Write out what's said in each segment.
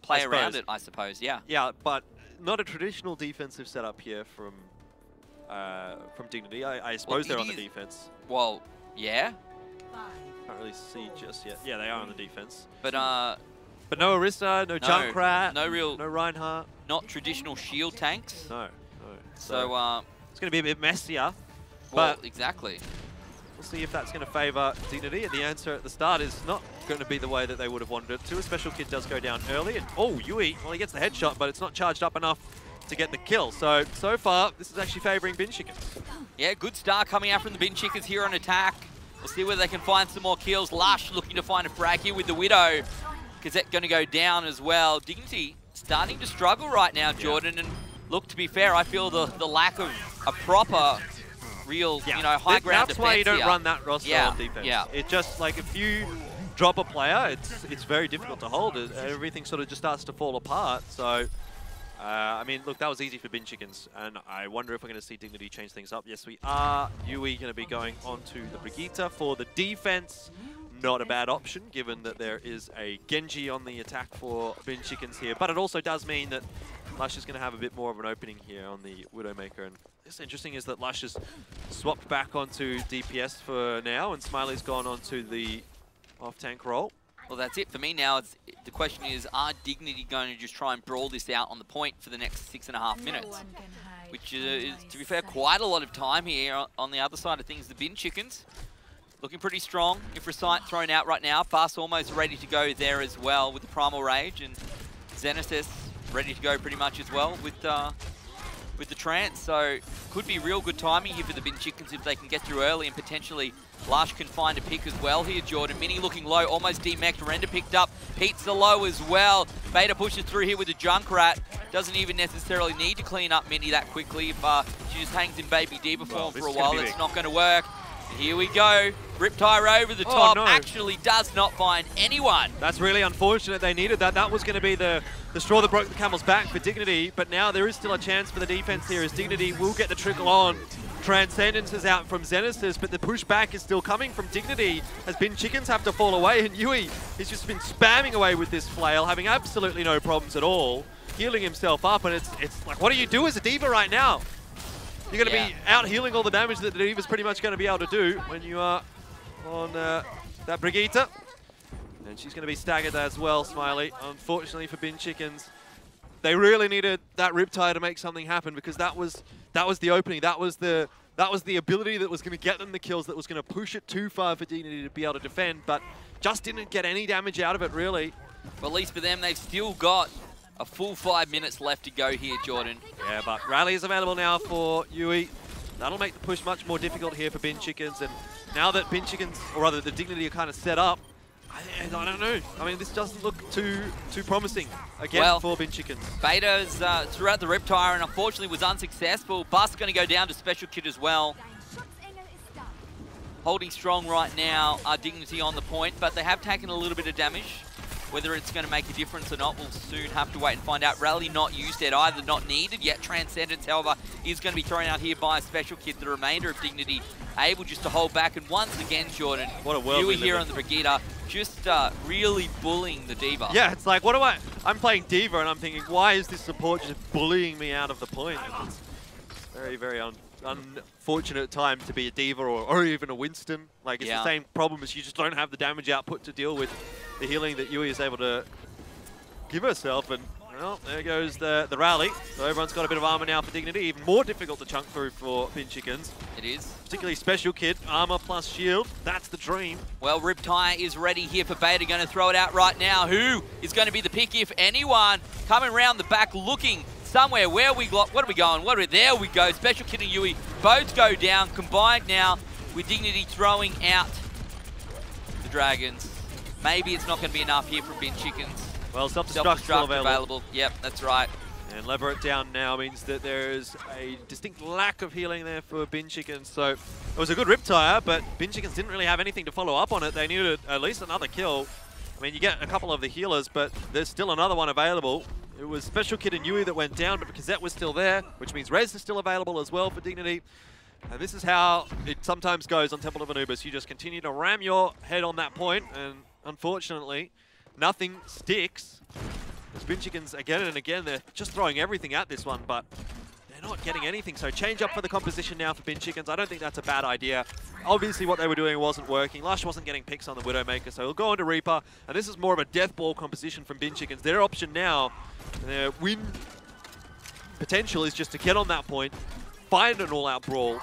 play around it, I suppose. Yeah. Yeah, but not a traditional defensive setup here from Dignity. I suppose they're on the defense. Well, yeah. Can't really see just yet. Yeah, they are on the defense. But no Orisa, no Junkrat, no Reinhardt. Not traditional shield tanks. No. So it's going to be a bit messier. Well, but exactly. We'll see if that's going to favour Dignity. And the answer at the start is not going to be the way that they would have wanted it to. A special kid does go down early. And oh, Yui, well, he gets the headshot, but it's not charged up enough to get the kill. So far, this is actually favouring Bin Chickens. Yeah, good start coming out from the Bin Chickens here on attack. We'll see whether they can find some more kills. Lush looking to find a frag here with the Widow. Gazette going to go down as well. Dignity starting to struggle right now, Jordan. And look, to be fair, I feel the lack of a proper, real, high ground defense. That's why you don't run that roster on defense. Yeah. It just, like, if you drop a player, it's very difficult to hold it. Everything sort of just starts to fall apart. So, I mean, look, that was easy for Bin Chickens, and I wonder if we're going to see Dignity change things up. Yes, we are. Yui going to be going onto the Brigitte for the defense. Not a bad option, given that there is a Genji on the attack for Bin Chickens here. But it also does mean that Lush is going to have a bit more of an opening here on the Widowmaker. And what's interesting is that Lush has swapped back onto DPS for now, and Smiley's gone onto the off-tank role. Well, that's it for me now. The question is, are Dignity going to just try and brawl this out on the point for the next 6.5 minutes? Which is, to be fair, quite a lot of time here. On the other side of things, the Bin Chickens looking pretty strong. If Recite thrown out right now, Fast almost ready to go there as well with the Primal Rage, and Xenesis ready to go pretty much as well with the Trance. So could be real good timing here for the Bin Chickens if they can get through early, and potentially Lush can find a pick as well here, Jordan. Mini looking low, almost demeched. Render picked up. Pete's low as well. Beta pushes through here with the Junkrat. Doesn't even necessarily need to clean up Mini that quickly. If she just hangs in Baby Diva form for a while, it's not going to work. Here we go. Riptire over the top. No. Actually does not find anyone. That's really unfortunate. They needed that. That was going to be the straw that broke the camel's back for Dignity. But now there is still a chance for the defense here, as Dignity will get the trickle on. Transcendence is out from Xenesis, but the pushback is still coming from Dignity as Bin Chickens have to fall away. And Yui has just been spamming away with this flail, having absolutely no problems at all, healing himself up. And it's like, what do you do as a diva right now? You're going to be out healing all the damage that the Diva's pretty much going to be able to do when you are on that Brigitte. And she's going to be staggered as well, Smiley. Unfortunately for Bin Chickens, they really needed that Riptire to make something happen, because that was the opening. That was the ability that was going to get them the kills, that was going to push it too far for Dignity to be able to defend, but just didn't get any damage out of it, really. Well, at least for them, they've still got a full 5 minutes left to go here, Jordan. Yeah, but Rally is available now for Yui. That'll make the push much more difficult here for Bin Chickens. And now that Bin Chickens, or rather the Dignity, are kind of set up, I don't know. I mean, this doesn't look too promising again for Bin Chickens. Beta's threw out the Riptire and unfortunately was unsuccessful. Bus going to go down to Special Kid as well. Holding strong right now are Dignity on the point, but they have taken a little bit of damage. Whether it's going to make a difference or not, we'll soon have to wait and find out. Rally not used yet either, not needed yet. Transcendence, however, is going to be thrown out here by a Special Kid. The remainder of Dignity able just to hold back. And once again, Jordan, what a world Yui here on the Brigitte, just really bullying the Diva. Yeah, it's like, I'm playing Diva and I'm thinking, why is this support just bullying me out of the point? And it's very, very unfortunate time to be a Diva or even a Winston. Like, it's the same problem as you just don't have the damage output to deal with the healing that Yui is able to give herself. And, well, there goes the rally. So everyone's got a bit of armor now for Dignity. Even more difficult to chunk through for Bin Chickens. It is. Particularly Special Kid, armor plus shield. That's the dream. Well, Riptire is ready here for Beta. Going to throw it out right now. Who is going to be the pick, if anyone? Coming around the back, looking somewhere. Where are we going? There we go. Special Kid and Yui both go down. Combined now with Dignity throwing out the Dragons. Maybe it's not going to be enough here from Bin Chickens. Well, self-destruct still available. Yep, that's right. And lever it down now means that there is a distinct lack of healing there for Bin Chickens. So it was a good Riptire, but Bin Chickens didn't really have anything to follow up on it. They needed at least another kill. I mean, you get a couple of the healers, but there's still another one available. It was Special Kid and Yui that went down, but Kazette was still there, which means Rez is still available as well for Dignity. And this is how it sometimes goes on Temple of Anubis. You just continue to ram your head on that point, and unfortunately, nothing sticks. Spin Chickens, again and again, they're just throwing everything at this one, but they're not getting anything. So change up for the composition now for Bin Chickens. I don't think that's a bad idea. Obviously what they were doing wasn't working. Lush wasn't getting picks on the Widowmaker, so he'll go on to Reaper. And this is more of a death ball composition from Bin Chickens. Their option now, their win potential is just to get on that point, find an all-out brawl,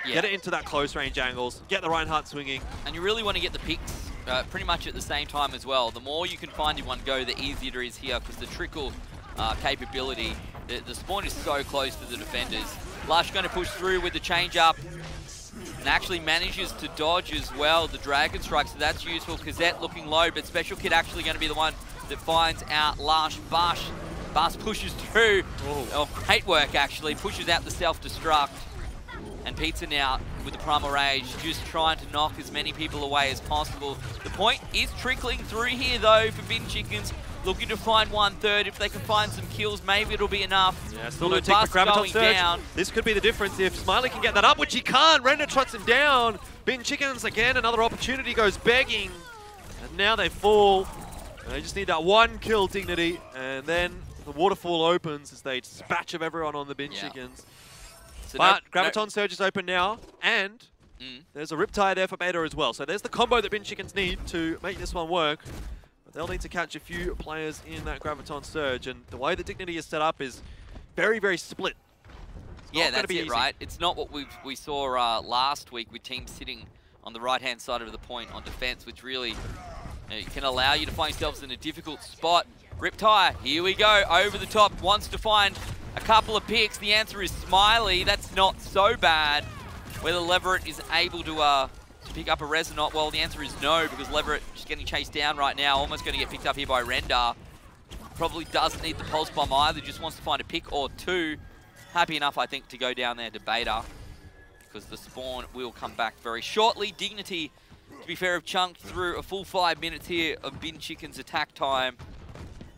get it into that close range angles, get the Reinhardt swinging. And you really want to get the picks pretty much at the same time as well. The more you can find in one go, the easier it is here, because the trickle capability, the spawn is so close to the defenders. Lush going to push through with the change up and actually manages to dodge as well the Dragon Strike, so that's useful. Kazette looking low, but Special Kid actually going to be the one that finds out Lush. Bas pushes through. Oh, great work actually, pushes out the self-destruct. And Pizza now with the Primal Rage, just trying to knock as many people away as possible. The point is trickling through here though for Bin Chickens. Looking to find 1/3. If they can find some kills, maybe it'll be enough. Yeah, still no tick for Graviton Surge. Down. This could be the difference if Smiley can get that up, which he can't. Render trots him down. Bin Chickens again, another opportunity goes begging. And now they fall. And they just need that one kill, Dignity. And then the waterfall opens as they dispatch of everyone on the Bin Chickens. So but Graviton Surge is open now, and there's a Riptide there for Beta as well. So there's the combo that Bin Chickens need to make this one work. But they'll need to catch a few players in that Graviton Surge, and the way the Dignity is set up is very, very split. Yeah, that's it, right? It's not what we saw last week with teams sitting on the right-hand side of the point on defense, which really can allow you to find yourselves in a difficult spot. Riptide, here we go, over the top, wants to find a couple of picks. The answer is Smiley. That's not so bad. Whether Leverett is able to pick up a res or not, well, the answer is no, because Leverett just getting chased down right now, almost going to get picked up here by Render. Probably doesn't need the pulse bomb either, just wants to find a pick or two. Happy enough, I think, to go down there to Beta, because the spawn will come back very shortly. Dignity, to be fair, have chunked through a full 5 minutes here of Bin Chickens attack time.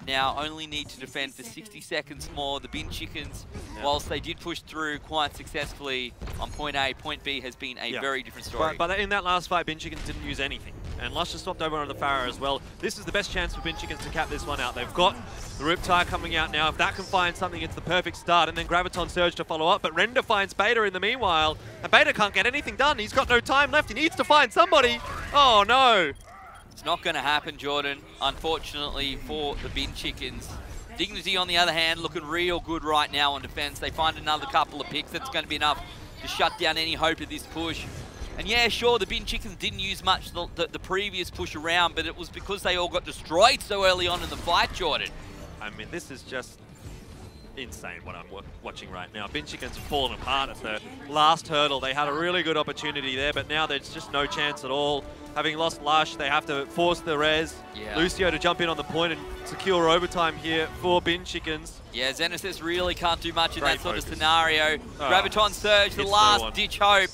Now only need to defend for 60 seconds more. The Bin Chickens, whilst they did push through quite successfully on point A, point B has been a very different story. But in that last fight, Bin Chickens didn't use anything. And Lush just swapped over on the Pharah as well. This is the best chance for Bin Chickens to cap this one out. They've got the Riptide coming out now. If that can find something, it's the perfect start. And then Graviton Surge to follow up. But Render finds Beta in the meanwhile. And Beta can't get anything done. He's got no time left. He needs to find somebody. Oh, no. It's not going to happen, Jordan, unfortunately for the Bin Chickens. Dignity, on the other hand, looking real good right now on defense. They find another couple of picks. That's going to be enough to shut down any hope of this push. And yeah, sure, the Bin Chickens didn't use much the previous push around, but it was because they all got destroyed so early on in the fight, Jordan. I mean, this is just insane what I'm watching right now. Bin Chickens fallen apart at the last hurdle. They had a really good opportunity there, but now there's just no chance at all. Having lost Lush, they have to force the res. Lucio to jump in on the point and secure overtime here for Bin Chickens. Yeah, Xenesis really can't do much in that sort of scenario. Graviton Surge, the last ditch hope.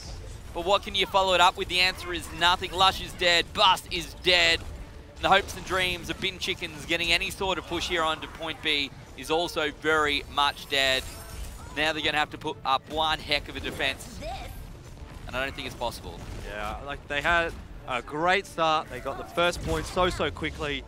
But what can you follow it up with? The answer is nothing. Lush is dead. Bust is dead. And the hopes and dreams of Bin Chickens getting any sort of push here onto point B is also very much dead. Now they're going to have to put up one heck of a defense. And I don't think it's possible. Yeah, like they had a great start. They got the first point so quickly.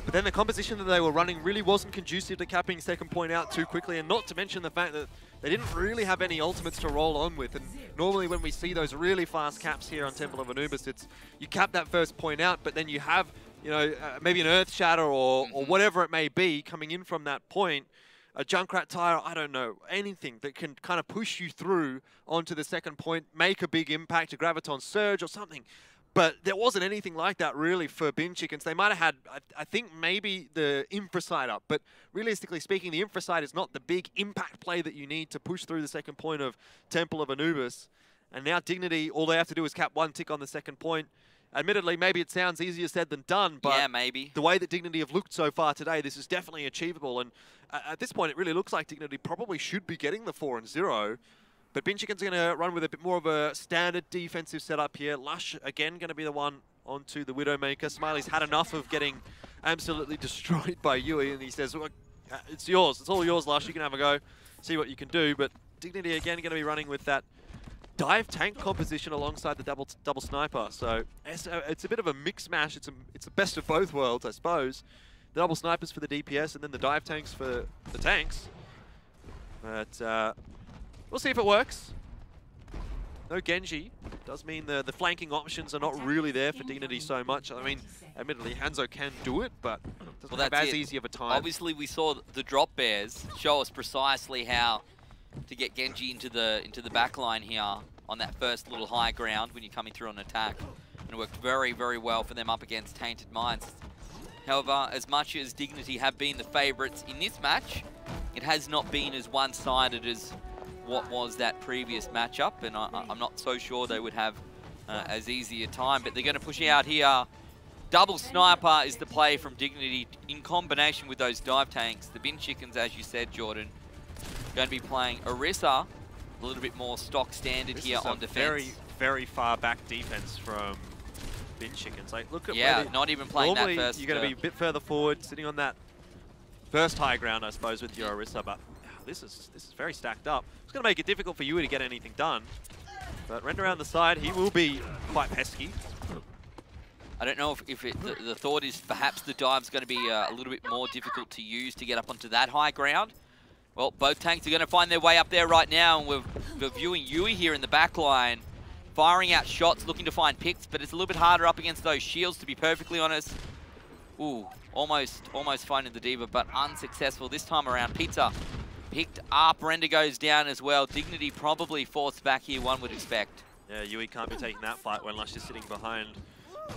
But then the composition that they were running really wasn't conducive to capping second point out too quickly, and not to mention the fact that they didn't really have any ultimates to roll on with. And normally when we see those really fast caps here on Temple of Anubis, it's you cap that first point out, but then you have, you know, maybe an Earth Shatter or whatever it may be coming in from that point. A Junkrat Tire, I don't know, anything that can kind of push you through onto the second point, make a big impact, a Graviton Surge or something. But there wasn't anything like that really for Bin Chickens. They might have had, I think, maybe the Infrasight up. But realistically speaking, the Infrasight is not the big impact play that you need to push through the second point of Temple of Anubis. And now Dignity, all they have to do is cap one tick on the second point. Admittedly, maybe it sounds easier said than done, but yeah, maybe. The way that Dignity have looked so far today, this is definitely achievable. And at this point, it really looks like Dignity probably should be getting the 4-0. But Bin Chickens are going to run with a bit more of a standard defensive setup here. Lush, again, going to be the one onto the Widowmaker. Smiley's had enough of getting absolutely destroyed by Yui, and he says, well, it's yours. It's all yours, Lush. You can have a go, see what you can do. But Dignity, again, going to be running with that dive tank composition alongside the double sniper. So it's a bit of a mix mash. It's a best of both worlds, I suppose. the double snipers for the DPS and then the dive tanks for the tanks. But we'll see if it works. No Genji. Does mean the flanking options are not really there for Dignity so much. I mean, admittedly, Hanzo can do it, but doesn't have as easy of a time. Obviously, we saw the drop bears show us precisely how to get Genji into the back line here on that first little high ground when you're coming through on attack. And it worked very, very well for them up against Tainted Minds. However, as much as Dignity have been the favourites in this match, it has not been as one-sided as what was that previous matchup, and I'm not so sure they would have as easy a time, but they're going to push out here. Double sniper is the play from Dignity in combination with those dive tanks. The bin chickens, as you said, Jordan, going to be playing Orisa, a little bit more stock standard here on defense. Very, very far back defense from bin chickens. Like, look at not even playing that first. You're going to be a bit further forward, sitting on that first high ground, I suppose, with your Orisa, but this is very stacked up. It's going to make it difficult for Yui to get anything done. But Render around the side, he will be quite pesky. I don't know if the thought is perhaps the dive's going to be a little bit more difficult to use to get up onto that high ground. Well, both tanks are going to find their way up there right now, and we're viewing Yui here in the back line, firing out shots, looking to find picks, but it's a little bit harder up against those shields, to be perfectly honest. Ooh, almost finding the Diva, but unsuccessful this time around. Pizza picked up, Render goes down as well. Dignity probably forced back here, one would expect. Yeah, Yui can't be taking that fight when Lush is sitting behind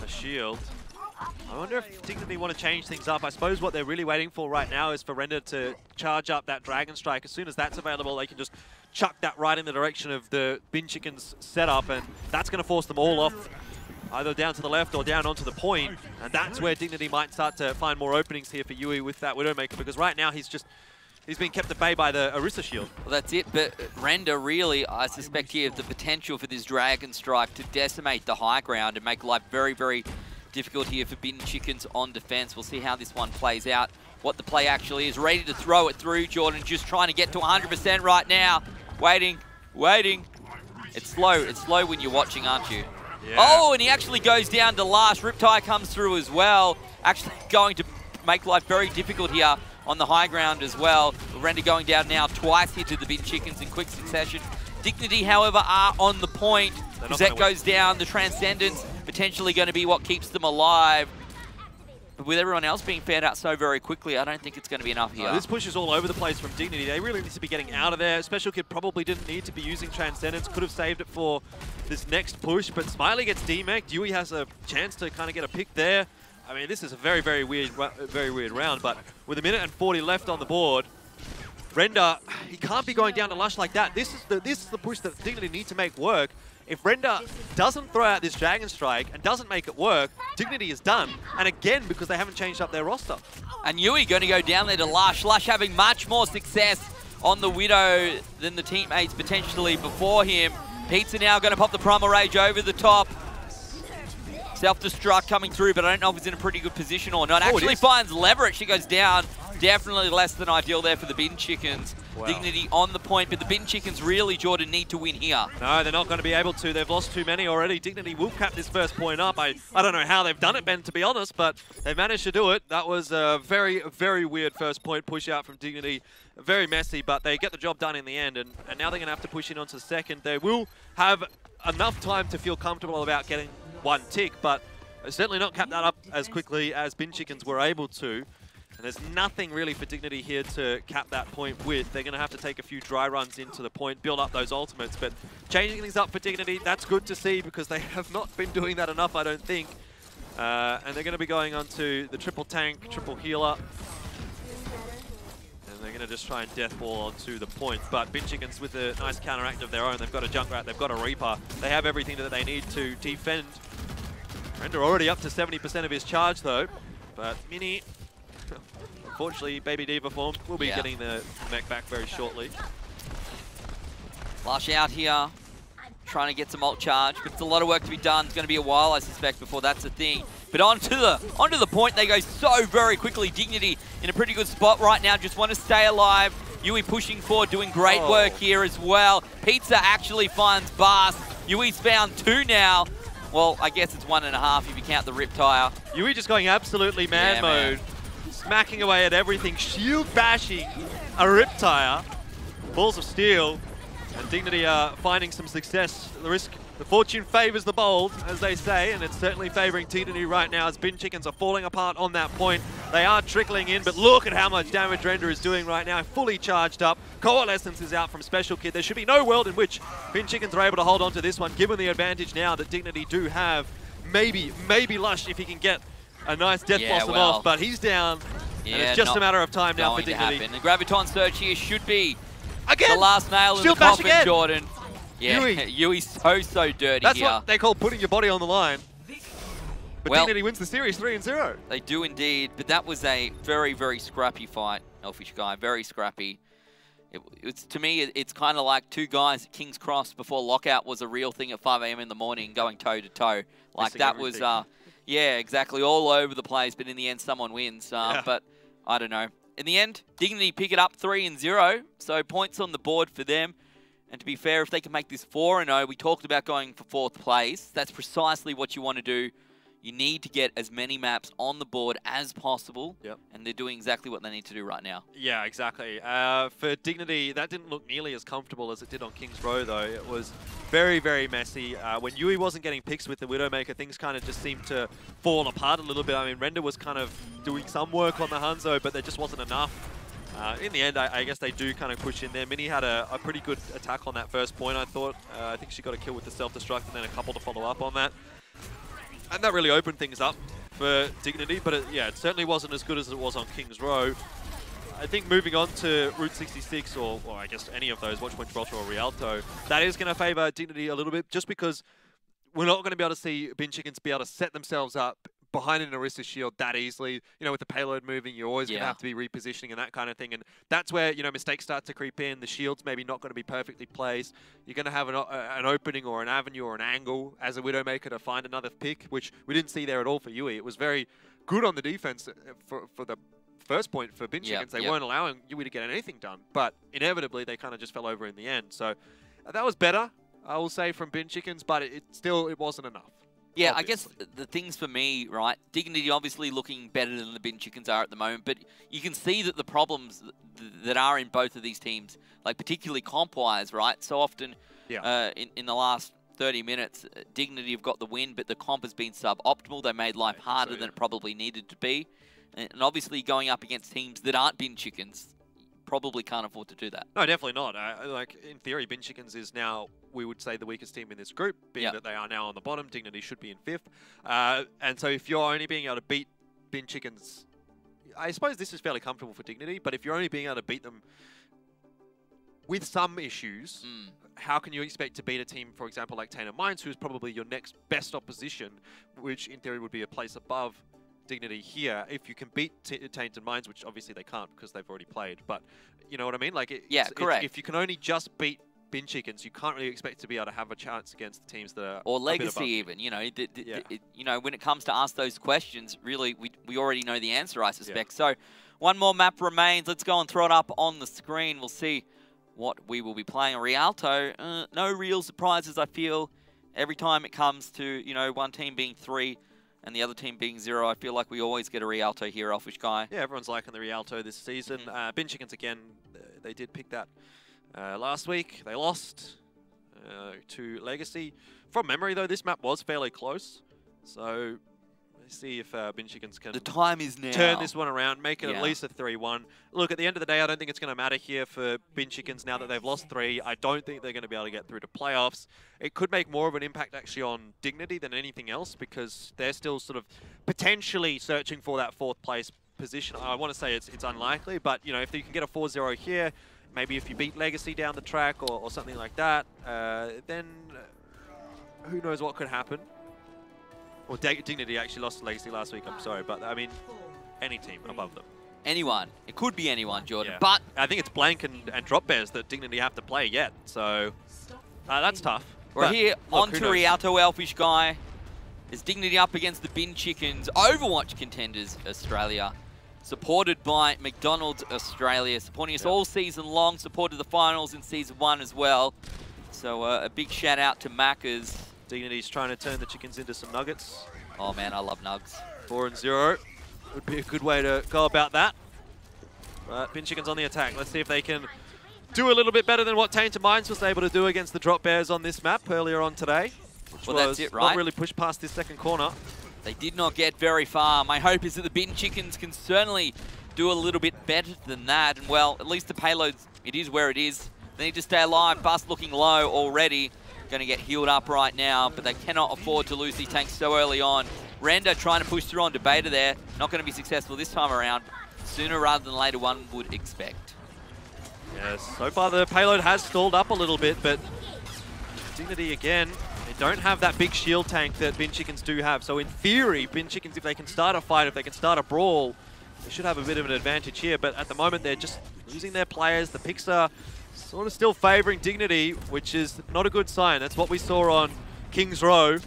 a shield. I wonder if Dignity want to change things up. I suppose what they're really waiting for right now is for Render to charge up that Dragon Strike. As soon as that's available, they can just chuck that right in the direction of the Bin Chickens setup, and that's going to force them all off, either down to the left or down onto the point. And that's where Dignity might start to find more openings here for Yui with that Widowmaker, because right now he's being kept at bay by the Orisa shield. Well, that's it, but Render really, I suspect here, the potential for this Dragon Strike to decimate the high ground and make life very, very difficult here for Bin Chickens on defense. We'll see how this one plays out, what the play actually is. Ready to throw it through, Jordan, just trying to get to 100% right now. Waiting. It's slow when you're watching, aren't you? Yeah. Oh, and he actually goes down to last. Riptide comes through as well. Actually going to make life very difficult here on the high ground as well. Render going down now twice here to the Bin Chickens in quick succession. Dignity, however, are on the point. Zet goes down. The Transcendence potentially going to be what keeps them alive. But with everyone else being fed out so very quickly, I don't think it's going to be enough here. This push is all over the place from Dignity. They really need to be getting out of there. Special Kid probably didn't need to be using Transcendence. Could have saved it for this next push. But Smiley gets demec'd. Yui has a chance to kind of get a pick there. I mean, this is a very, very weird round. But with 1 minute and 40 left on the board, Render, he can't be going down to Lush like that. This is the push that Dignity need to make work. If Render doesn't throw out this Dragon Strike and doesn't make it work, Dignity is done. And again, because they haven't changed up their roster. And Yui going to go down there to Lush. Lush having much more success on the Widow than the teammates potentially before him. Pizza now going to pop the Primal Rage over the top. Self-destruct coming through, but I don't know if he's in a pretty good position or not. Actually finds Leverett. She goes down. Definitely less than ideal there for the Bin Chickens. Wow. Dignity on the point, but the Bin Chickens really, Jordan, need to win here. No, they're not going to be able to. They've lost too many already. Dignity will cap this first point up. I don't know how they've done it, Ben, to be honest, but they managed to do it. That was a very, very weird first point push out from Dignity. Very messy, but they get the job done in the end, and now they're going to have to push in onto the second. They will have enough time to feel comfortable about getting one tick, but certainly not cap that up as quickly as Bin Chickens were able to. And there's nothing really for Dignity here to cap that point with. They're going to have to take a few dry runs into the point, build up those ultimates. But changing things up for Dignity, that's good to see because they have not been doing that enough, I don't think. And they're going to be going on to the triple tank, triple healer. And they're going to just try and death ball onto the point. But Bin Chickens with a nice counteract of their own. They've got a Junkrat, they've got a Reaper. They have everything that they need to defend. Render already up to 70% of his charge though. But Mini... Unfortunately, Baby Diva form will be getting the mech back very shortly. Lush out here, trying to get some ult charge, but it's a lot of work to be done. It's going to be a while, I suspect, before that's a thing. But onto the point, they go so very quickly. Dignity in a pretty good spot right now, just want to stay alive. Yui pushing forward, doing great work here as well. Pizza actually finds Bast. Yui's found 2 now. Well, I guess it's 1.5 if you count the Riptire. Yui just going absolutely mad mode. smacking away at everything, shield bashing a Riptire. Balls of Steel, and Dignity are finding some success. The fortune favors the bold, as they say, and it's certainly favoring Dignity right now as Bin Chickens are falling apart on that point. They are trickling in, but look at how much damage Render is doing right now, fully charged up. Coalescence is out from Special Kid. There should be no world in which Bin Chickens are able to hold on to this one, given the advantage now that Dignity do have. Maybe Lush if he can get a nice Death Blossom off, but he's down, and it's just a matter of time now for Dignity. The Graviton Search here should be again, the last nail in the coffin, Jordan. Yeah, Yui's so dirty That's here. what they call putting your body on the line. But Dignity wins the series 3-0. They do indeed, but that was a very, very scrappy fight, Elfishguy, very scrappy. To me, it's kind of like two guys at King's Cross before lockout was a real thing at 5 AM in the morning going toe-to-toe. Like that was, yeah, exactly, all over the place, but in the end, someone wins. But I don't know. In the end, Dignity pick it up 3-0, so points on the board for them. And to be fair, if they can make this 4-0, we talked about going for 4th place. That's precisely what you want to do. You need to get as many maps on the board as possible. Yep. And they're doing exactly what they need to do right now. Yeah, exactly. For Dignity, that didn't look nearly as comfortable as it did on King's Row, though. It was very, very messy. When Yui wasn't getting picks with the Widowmaker, things kind of just seemed to fall apart a little bit. I mean, Render was kind of doing some work on the Hanzo, but there just wasn't enough. In the end, I guess they do kind of push in there. Minnie had a pretty good attack on that first point, I thought. I think she got a kill with the self-destruct and then a couple to follow up on that. And that really opened things up for Dignity, but yeah, it certainly wasn't as good as it was on King's Row. I think moving on to Route 66, or I guess any of those, Watchpoint Gibraltar or Rialto, that is going to favour Dignity a little bit, just because we're not going to be able to see Bin Chickens be able to set themselves up behind an Orisa shield that easily. You know, with the payload moving, you're always going to have to be repositioning and that kind of thing. And that's where, you know, mistakes start to creep in. The shield's maybe not going to be perfectly placed. You're going to have an opening or an avenue or an angle as a Widowmaker to find another pick, which we didn't see there at all for Yui. It was very good on the defense for the first point for Bin Chickens. They weren't allowing Yui to get anything done, but inevitably they kind of just fell over in the end. So that was better, I will say, from Bin Chickens, but it wasn't enough. Yeah, obviously. I guess the things for me, right, Dignity obviously looking better than the Bin Chickens are at the moment, but you can see that the problems that are in both of these teams, like particularly comp-wise, right, so often in the last 30 minutes, Dignity have got the win, but the comp has been suboptimal. They made life harder than it probably needed to be. And obviously going up against teams that aren't Bin Chickens, probably can't afford to do that. No, definitely not. Like, in theory, Bin Chickens is now, we would say, the weakest team in this group, being that they are now on the bottom. Dignity should be in 5th. And so if you're only being able to beat Bin Chickens, I suppose this is fairly comfortable for Dignity, but if you're only being able to beat them with some issues, how can you expect to beat a team, for example, like Tainted Minds, who is probably your next best opposition, which in theory would be a place above Dignity here, if you can beat Tainted Minds, which obviously they can't because they've already played, but you know what I mean? Like, correct. If you can only just beat Bin Chickens, you can't really expect to be able to have a chance against the teams that are or Legacy even. You know, you know, when it comes to ask those questions, really, we already know the answer, I suspect. So, one more map remains. Let's go and throw it up on the screen. We'll see what we will be playing. Rialto, no real surprises. I feel every time it comes to, you know, one team being 3. And the other team being 0, I feel like we always get a Rialto here, Elfishguy. Yeah, everyone's liking the Rialto this season. Bin Chickens, again, they did pick that last week. They lost to Legacy. From memory, though, this map was fairly close. So let's see if Bin Chickens can the time is now. Turn this one around, make it at least a 3-1. Look, at the end of the day, I don't think it's going to matter here for Bin Chickens now that they've lost 3. I don't think they're going to be able to get through to playoffs. It could make more of an impact actually on Dignity than anything else because they're still sort of potentially searching for that 4th place position. I want to say it's unlikely, but you know, if you can get a 4-0 here, maybe if you beat Legacy down the track or something like that, then who knows what could happen. Well, Dignity actually lost to Legacy last week, I'm sorry, but I mean, any team above them. Anyone. It could be anyone, Jordan, yeah. But I think it's Blank and Drop Bears that Dignity have to play yet, so that's tough. We're here on to Rialto, Elfishguy. There's Dignity up against the Bin Chickens, Overwatch Contenders Australia, supported by McDonald's Australia, supporting us all season long, supported the finals in Season 1 as well. So a big shout out to Macca's. Dignity's trying to turn the chickens into some nuggets. Oh man, I love nugs. 4-0. would be a good way to go about that. But Bin Chicken's on the attack. Let's see if they can do a little bit better than what Tainted Minds was able to do against the Drop Bears on this map earlier on today. Well, that's it, right? Not really pushed past this second corner. They did not get very far. My hope is that the Bin Chickens can certainly do a little bit better than that. And, well, at least the payload, it is where it is. They need to stay alive. Bust looking low already. Going to get healed up right now, but they cannot afford to lose these tanks so early on. Render trying to push through on Debater there. Not going to be successful this time around. Sooner rather than later, one would expect. Yes, so far the payload has stalled up a little bit, but Dignity again, they don't have that big shield tank that Bin Chickens do have. So in theory, Bin Chickens, if they can start a fight, if they can start a brawl, they should have a bit of an advantage here. But at the moment, they're just losing their players. The picks are sort of still favouring Dignity, which is not a good sign. That's what we saw on King's Row.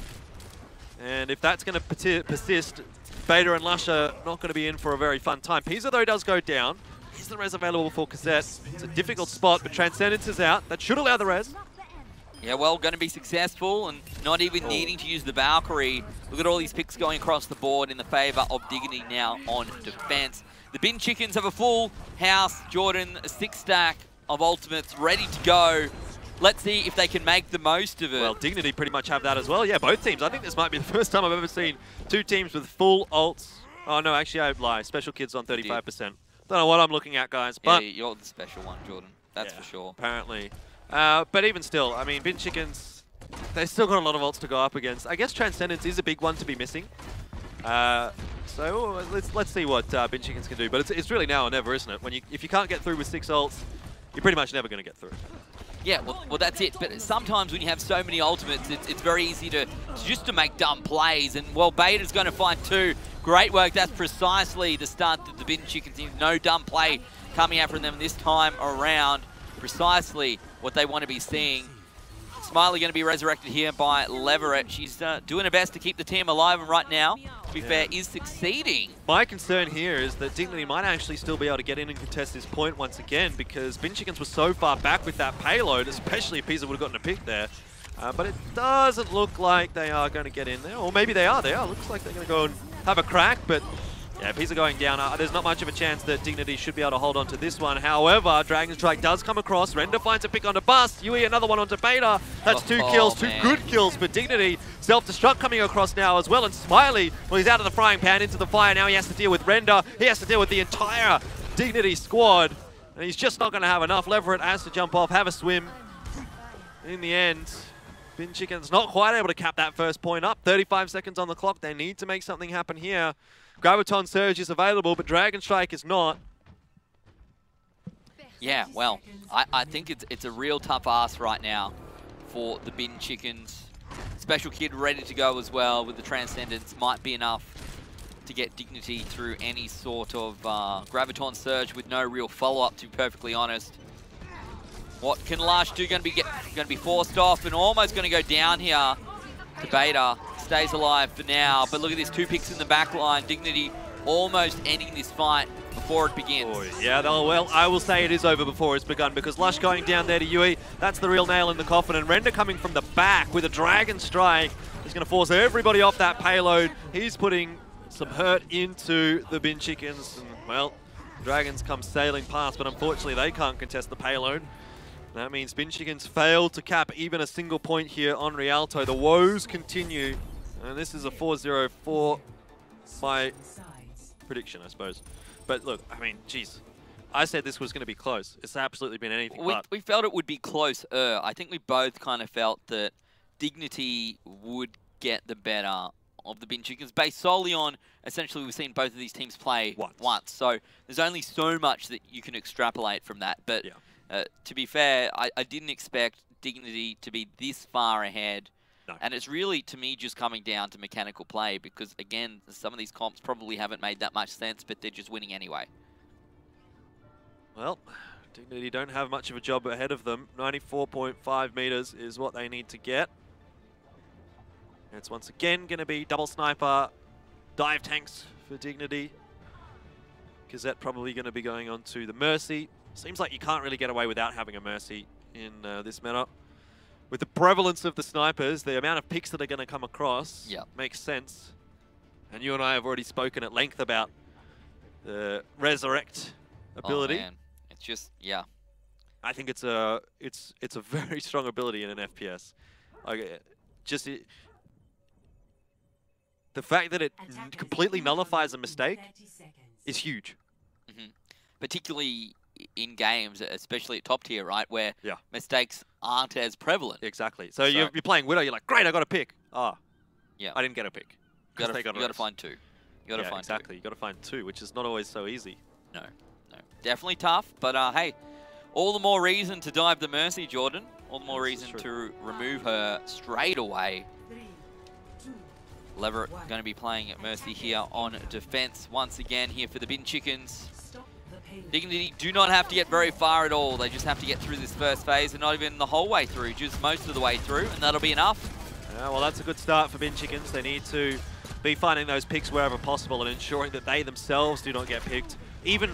And if that's going to persist, Beta and Lush are not going to be in for a very fun time. Pisa, though, does go down. Is the res available for Cassette? It's a difficult spot, but Transcendence is out. That should allow the res. Yeah, well, going to be successful and not even needing to use the Valkyrie. Look at all these picks going across the board in the favour of Dignity now on defence. The Bin Chickens have a full house. Jordan, a 6-stack of ultimates ready to go. Let's see if they can make the most of it. Well, Dignity pretty much have that as well. Yeah, both teams. I think this might be the first time I've ever seen two teams with full ults. Oh, no, actually, I lie. Special Kids on 35%. Don't know what I'm looking at, guys. But yeah, you're the special one, Jordan. That's for sure. Apparently. But even still, I mean, Bin Chickens, they've still got a lot of ults to go up against. I guess Transcendence is a big one to be missing. So let's see what Bin Chickens can do. But it's really now or never, isn't it? If you can't get through with 6 ults, you're pretty much never going to get through. Yeah, well, that's it. But sometimes when you have so many ultimates, it's very easy to make dumb plays. And, well, Beta's going to find 2. Great work. That's precisely the start that the Bin Chickens need. No dumb play coming out from them this time around. Precisely what they want to be seeing. Smiley going to be resurrected here by Leverett. She's doing her best to keep the team alive, and right now, to be fair, is succeeding. My concern here is that Dignity might actually still be able to get in and contest this point once again, because Bin Chickens was so far back with that payload, especially if Pisa would have gotten a pick there. But it doesn't look like they are going to get in there, or maybe they are. Looks like they're going to go and have a crack, but yeah, Pisa going down. There's not much of a chance that Dignity should be able to hold on to this one. However, Dragon Strike does come across. Render finds a pick onto Bust. Yui another one onto Beta. That's 2 kills, 2 good kills for Dignity. Self-destruct coming across now as well. And Smiley, well, he's out of the frying pan into the fire. Now he has to deal with Render. He has to deal with the entire Dignity squad. And he's just not going to have enough. Leverett has to jump off, have a swim. In the end, Bin Chicken's not quite able to cap that first point up. 35 seconds on the clock. They need to make something happen here. Graviton Surge is available, but Dragon Strike is not. Yeah, well, I think it's a real tough ask right now for the Bin Chickens. Special Kid ready to go as well with the Transcendence. Might be enough to get Dignity through any sort of Graviton Surge with no real follow-up, to be perfectly honest. What can Lush do? Going to be forced off and almost going to go down here to Beta. Stays alive for now, but look at this, 2 picks in the back line. Dignity almost ending this fight before it begins. Oh, yeah, well, I will say it is over before it's begun, because Lush going down there to Yui, that's the real nail in the coffin, and Render coming from the back with a Dragon Strike is going to force everybody off that payload. He's putting some hurt into the Bin Chickens, and, well, Dragons come sailing past, but unfortunately they can't contest the payload. That means Bin Chickens failed to cap even a single point here on Rialto. The woes continue. And this is a 4-0 for my prediction, I suppose. But look, I mean, geez. I said this was going to be close. It's absolutely been anything but. We felt it would be closer. I think we both kind of felt that Dignity would get the better of the Bin Chickens, based solely on, essentially, we've seen both of these teams play once. So there's only so much that you can extrapolate from that. But to be fair, I didn't expect Dignity to be this far ahead. No. And it's really, to me, just coming down to mechanical play because, again, some of these comps probably haven't made that much sense, but they're just winning anyway. Well, Dignity don't have much of a job ahead of them. 94.5 meters is what they need to get. It's once again going to be double sniper, dive tanks for Dignity. Cassette probably going to be going on to the Mercy. Seems like you can't really get away without having a Mercy in this meta. With the prevalence of the snipers, the amount of picks that are going to come across makes sense. And you and I have already spoken at length about the resurrect ability. Oh, man. It's just, yeah. I think it's a very strong ability in an FPS. Like, the fact that it completely nullifies a mistake is huge. Mm-hmm. Particularly in games, especially at top tier, right, where mistakes aren't as prevalent. Exactly. So you're playing Widow, you're like, great, I got a pick. Yeah, I didn't get a pick. You got to find two. You got to find exactly. You got to find two, which is not always so easy. No, definitely tough. But hey, all the more reason to dive the Mercy, Jordan. All the more reason to remove her straight away. Leverett going to be playing at Mercy here on defense once again here for the Bin Chickens. Dignity do not have to get very far at all. They just have to get through this first phase and not even the whole way through, just most of the way through, and that'll be enough. Yeah, well, that's a good start for Bin Chickens. They need to be finding those picks wherever possible and ensuring that they themselves do not get picked. Even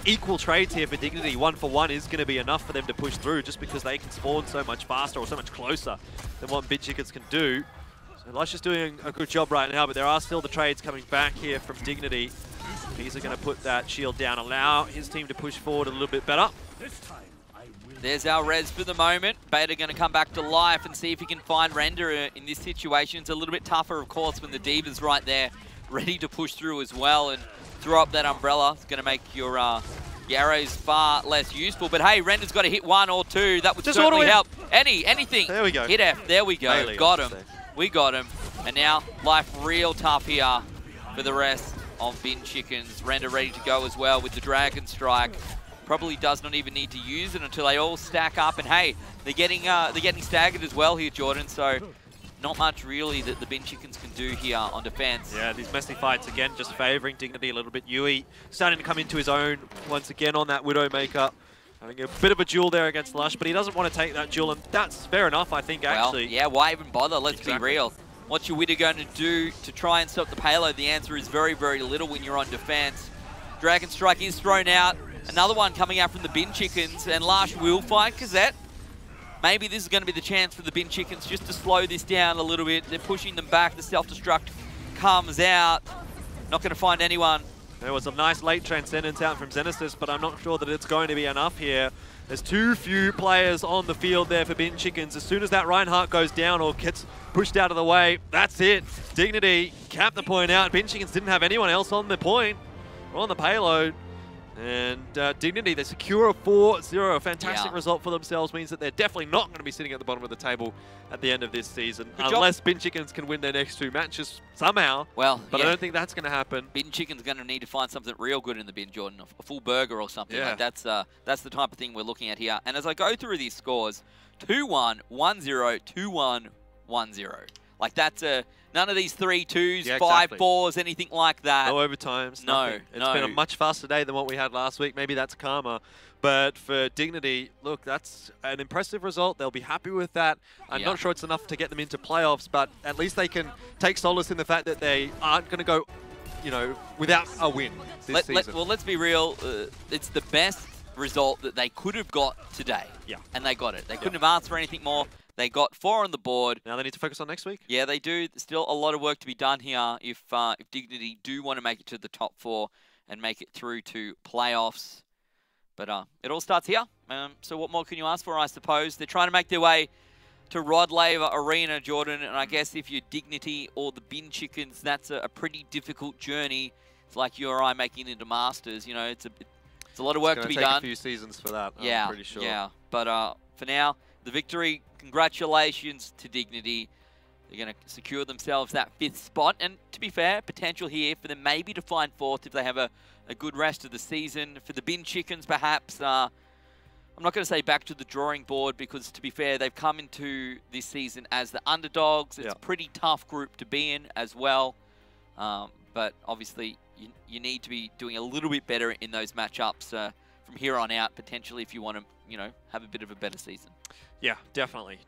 equal trades here for Dignity, 1-for-1 is going to be enough for them to push through just because they can spawn so much faster or so much closer than what Bin Chickens can do. So Lush is doing a good job right now, but there are still the trades coming back here from Dignity. He's going to put that shield down, allow his team to push forward a little bit better. There's our res for the moment. Beta going to come back to life and see if he can find Render in this situation. It's a little bit tougher, of course, when the Diva's right there, ready to push through as well and throw up that umbrella. It's going to make your arrows far less useful. But hey, Render's got to hit 1 or 2. That would just certainly help. Anything. There we go. Hit F. There we go. Bailey, got him. We got him. And now life real tough here for the rest of Bin Chickens. Render ready to go as well with the Dragon Strike. Probably does not even need to use it until they all stack up. And hey, they're getting staggered as well here, Jordan. So not much really that the Bin Chickens can do here on defense. Yeah, these messy fights again, just favoring Dignity a little bit. Yui starting to come into his own once again on that Widowmaker. Having a bit of a duel there against Lush, but he doesn't want to take that duel, and that's fair enough, I think, actually. Well, yeah, why even bother? Let's be real. What's your Widow going to do to try and stop the payload? The answer is very, very little when you're on defense. Dragon Strike is thrown out. Another one coming out from the Bin Chickens, and Lush will find Kazette. Maybe this is going to be the chance for the Bin Chickens just to slow this down a little bit. They're pushing them back. The self-destruct comes out. Not going to find anyone. There was a nice late Transcendence out from Xenesis, but I'm not sure that it's going to be enough here. There's too few players on the field there for Bin Chickens. As soon as that Reinhardt goes down or gets pushed out of the way, that's it. Dignity capped the point out. Bin Chickens didn't have anyone else on the point or on the payload. And Dignity, they secure a 4-0. A fantastic result for themselves. Means that they're definitely not going to be sitting at the bottom of the table at the end of this season. Unless Bin Chickens can win their next 2 matches somehow. Well, but I don't think that's going to happen. Bin Chicken's going to need to find something real good in the bin, Jordan. A full burger or something. Like that's the type of thing we're looking at here. And as I go through these scores, 2-1, 1-0, 2-1, 1-0. Like that's none of these 3-2s, 5-4s, anything like that. No overtimes. Nothing. It's been a much faster day than what we had last week. Maybe that's karma. But for Dignity, look, that's an impressive result. They'll be happy with that. I'm not sure it's enough to get them into playoffs, but at least they can take solace in the fact that they aren't going to go, without a win this season. Well, let's be real. It's the best result that they could have got today. Yeah. And they got it. They couldn't have asked for anything more. They got 4 on the board. Now they need to focus on next week? Yeah, they do. There's still a lot of work to be done here if Dignity do want to make it to the top 4 and make it through to playoffs. But it all starts here. So what more can you ask for, I suppose? They're trying to make their way to Rod Laver Arena, Jordan. And I guess if you're Dignity or the Bin Chickens, that's a pretty difficult journey. It's like you or I making it into Masters. It's a lot of work to be done. It's going to take a few seasons for that, I'm pretty sure. Yeah, but for now, the victory, congratulations to Dignity. They're going to secure themselves that 5th spot. And to be fair, potential here for them maybe to find 4th if they have a good rest of the season. For the Bin Chickens, perhaps, I'm not going to say back to the drawing board because, to be fair, they've come into this season as the underdogs. It's a pretty tough group to be in as well. But obviously, you need to be doing a little bit better in those matchups from here on out, potentially, if you want to, have a bit of a better season. Yeah, definitely.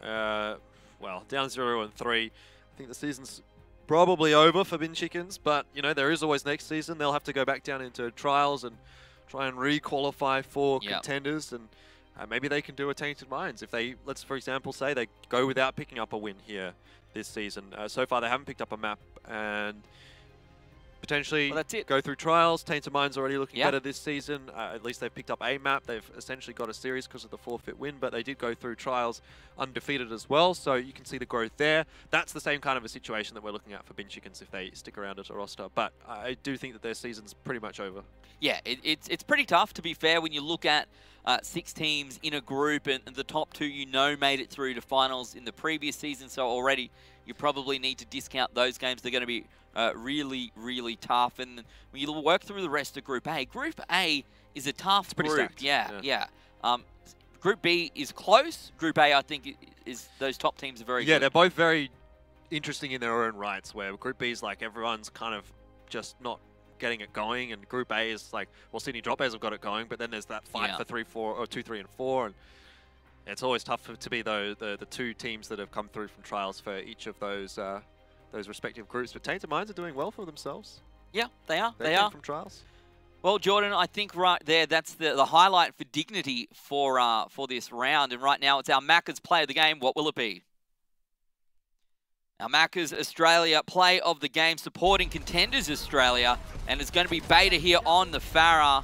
Well, down 0-3. I think the season's probably over for Bin Chickens, but, there is always next season. They'll have to go back down into trials and try and re-qualify for contenders, and maybe they can do a Tainted Minds. If they, let's for example say they go without picking up a win here this season. So far they haven't picked up a map, and potentially that's it. go through trials. Tainted Mind's already looking better this season. At least they've picked up a map. They've essentially got a series because of the forfeit win, but they did go through trials undefeated as well, so you can see the growth there. That's the same kind of a situation that we're looking at for Bin Chickens if they stick around as a roster, but I do think that their season's pretty much over. Yeah, it's pretty tough, to be fair, when you look at 6 teams in a group and the top 2 made it through to finals in the previous season, so already you probably need to discount those games. They're going to be really, really tough. And when you work through the rest of Group A is a tough group. Stacked. Yeah. Group B is close. Group A, I think, is those top teams are very good. Yeah, they're both very interesting in their own rights, where Group B is like everyone's kind of just not getting it going, and Group A is like, well, Sydney Drop Bears have got it going, but then there's that fight for 3, 4, or 2, 3, and 4, and it's always tough to be the 2 teams that have come through from trials for each of those respective groups. But Tainted Minds are doing well for themselves. Yeah, they are. They are from trials. Well, Jordan, I think right there, that's the highlight for Dignity for this round. And right now, it's our Macca's play of the game. What will it be? Our Macca's Australia play of the game, supporting Contenders Australia, and it's going to be Beta here on the Farah.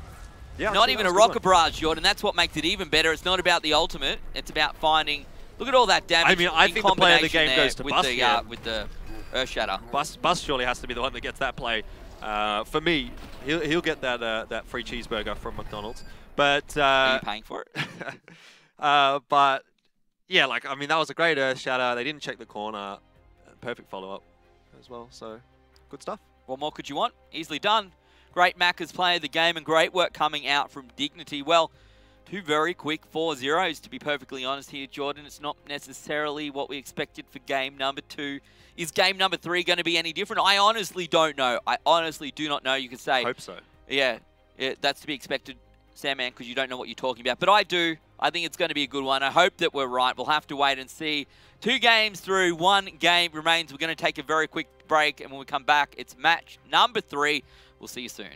Yeah, not even a rocket barrage, Jordan. That's what makes it even better. It's not about the ultimate. It's about finding. Look at all that damage. I mean, I think the play of the game goes to Bus here. With the Earth Shatter. Bus surely has to be the one that gets that play. For me, he'll get that free cheeseburger from McDonald's. But are you paying for it? but yeah, like I mean, that was a great Earth Shatter. They didn't check the corner. Perfect follow-up as well. So good stuff. What more could you want? Easily done. Great Macca's play of the game and great work coming out from Dignity. Well, 2 very quick 4-0s, to be perfectly honest here, Jordan. It's not necessarily what we expected for game number 2. Is game number 3 going to be any different? I honestly don't know. I honestly do not know. You could say... I hope so. Yeah, that's to be expected, Sandman, because you don't know what you're talking about. But I do. I think it's going to be a good one. I hope that we're right. We'll have to wait and see. 2 games through, 1 game remains. We're going to take a very quick break, and when we come back, it's match number 3. We'll see you soon.